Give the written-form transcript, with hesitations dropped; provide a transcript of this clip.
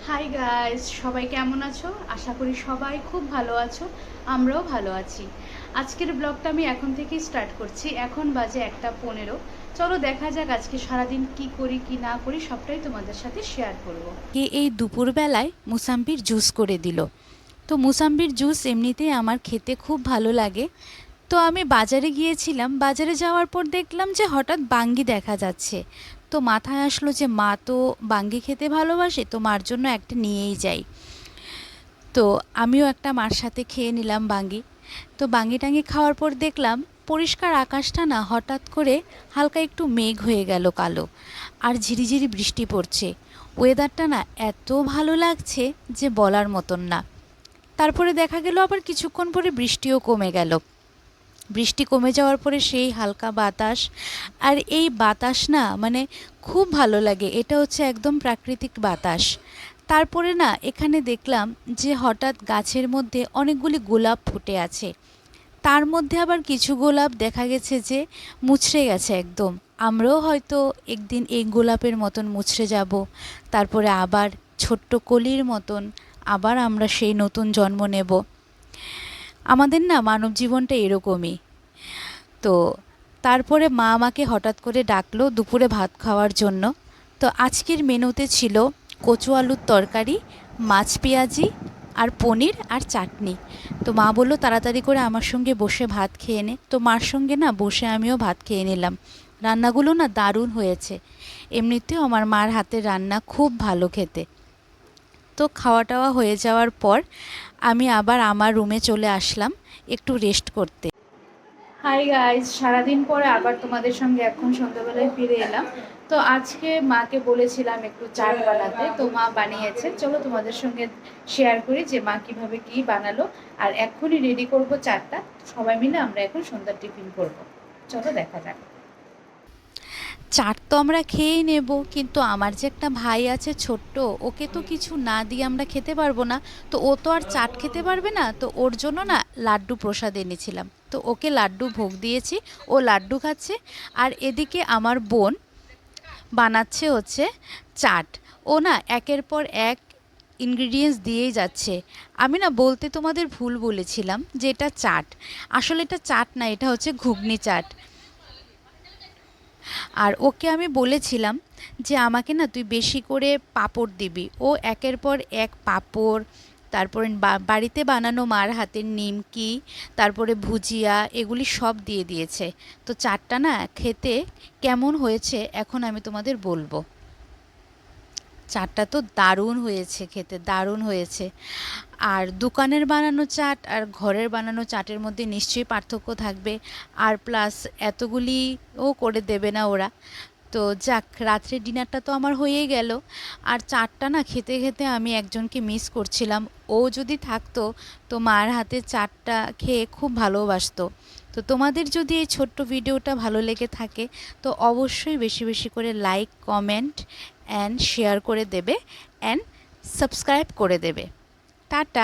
Hi guys, সবাই কেমন আছো? আশা করি সবাই খুব ভালো আছো। আমরাও ভালো আছি। আজকের ব্লগটা আমি এখন থেকেই স্টার্ট করছি। এখন বাজে 1:15। চলো দেখা যাক আজকে সারাদিন কি করি কি না করি সবটাই তোমাদের সাথে শেয়ার করব। এই দুপুরবেলায় মুসাম্বির জুস করে দিল। তো মুসাম্বির জুস এমনিতেই আমার খেতে খুব ভালো লাগে। তো আমি বাজারে গিয়েছিলাম, বাজারে যাওয়ার পর দেখলাম যে হঠাৎ বাঙ্গি দেখা যাচ্ছে। তো মাথায় আসলো যে মা তো বাঙ্গি খেতে ভালোবাসে, তো মার জন্য একটা নিয়েই যাই। তো আমিও একটা মার সাথে খেয়ে নিলাম বাঙ্গি। তো বাঙ্গি টাঙ্গি খাওয়ার পর দেখলাম পরিষ্কার আকাশটা না হঠাৎ করে হালকা একটু মেঘ হয়ে গেল কালো, আর ঝিরিঝিরি বৃষ্টি পড়ছে। ওয়েদারটা না এত ভালো লাগছে যে বলার মতন না। তারপরে দেখা গেল আবার কিছুক্ষণ পরে বৃষ্টিও কমে গেল। বৃষ্টি কমে যাওয়ার পরে সেই হালকা বাতাস, আর এই বাতাস না মানে খুব ভালো লাগে। এটা হচ্ছে একদম প্রাকৃতিক বাতাস। তারপরে না এখানে দেখলাম যে হঠাৎ গাছের মধ্যে অনেকগুলি গোলাপ ফুটে আছে। তার মধ্যে আবার কিছু গোলাপ দেখা গেছে যে মুচড়ে গেছে একদম। আমরাও হয়তো একদিন এই গোলাপের মতন মুচড়ে যাব, তারপরে আবার ছোট্ট কলির মতন আবার আমরা সেই নতুন জন্ম নেব। আমাদের না মানব জীবনটা এরকমই। তো তারপরে মা আমাকে হঠাৎ করে ডাকলো দুপুরে ভাত খাওয়ার জন্য। তো আজকের মেনুতে ছিল কচু আলুর তরকারি, মাছ পেঁয়াজি, আর পনির আর চাটনি। তো মা বললো তাড়াতাড়ি করে আমার সঙ্গে বসে ভাত খেয়ে নে। তো মার সঙ্গে না বসে আমিও ভাত খেয়ে নিলাম। রান্নাগুলো না দারুণ হয়েছে। এমনিতেও আমার মার হাতের রান্না খুব ভালো খেতে। তো খাওয়া টাওয়া হয়ে যাওয়ার পর আমি আবার আমার রুমে চলে আসলাম একটু রেস্ট করতে। হাই গাইস, সারাদিন পরে আবার তোমাদের সঙ্গে এখন সন্ধ্যাবেলায় ফিরে এলাম। তো আজকে মাকে বলেছিলাম একটু চাট বানাতে, তো মা বানিয়েছে। চলো তোমাদের সঙ্গে শেয়ার করি যে মা কিভাবে কি বানালো। আর এখনই রেডি করব চাটটা। সবাই মিলে আমরা এখন সন্ধ্যার টিফিন করব। চলো দেখা যাক। চাট তো আমরা খেয়েই নেব, কিন্তু আমার যে একটা ভাই আছে ছোট্ট, ওকে তো কিছু না দিয়ে আমরা খেতে পারবো না। তো ও তো আর চাট খেতে পারবে না, তো ওর জন্য না লাড্ডু প্রসাদ এনেছিলাম। তো ওকে লাড্ডু ভোগ দিয়েছি, ও লাড্ডু খাচ্ছে। আর এদিকে আমার বোন বানাচ্ছে হচ্ছে চাট। ও না একের পর এক ইনগ্রিডিয়েন্টস দিয়েই যাচ্ছে। আমি না বলতে তোমাদের ভুল বলেছিলাম যে এটা চাট। আসলে এটা চাট না, এটা হচ্ছে ঘুগনি চাট। আর ওকে আমি বলেছিলাম যে আমাকে না তুই বেশি করে পাঁপড় দিবি। ও একের পর এক পাঁপড়, তারপরে বাড়িতে বানানো মার হাতের নিমকি, তারপরে ভুজিয়া, এগুলি সব দিয়ে দিয়েছে। তো চাটটা না খেতে কেমন হয়েছে এখন আমি তোমাদের বলবো। চাটটা তো দারুণ হয়েছে, খেতে দারুণ হয়েছে। আর দোকানের বানানো চাট আর ঘরের বানানো চাটের মধ্যে নিশ্চয়ই পার্থক্য থাকবে। আর প্লাস এতগুলিও করে দেবে না ওরা। তো যাক, রাত্রে ডিনারটা তো আমার হয়েই গেল। আর চাটটা না খেতে খেতে আমি একজনকে মিস করছিলাম। ও যদি থাকতো তো মার হাতে চাটটা খেয়ে খুব ভালোবাসতো। তো তোমাদের যদি এই ছোট্ট ভিডিওটা ভালো লেগে থাকে তো অবশ্যই বেশি বেশি করে লাইক, কমেন্ট অ্যান্ড শেয়ার করে দেবে, অ্যান্ড সাবস্ক্রাইব করে দেবে। টাটা।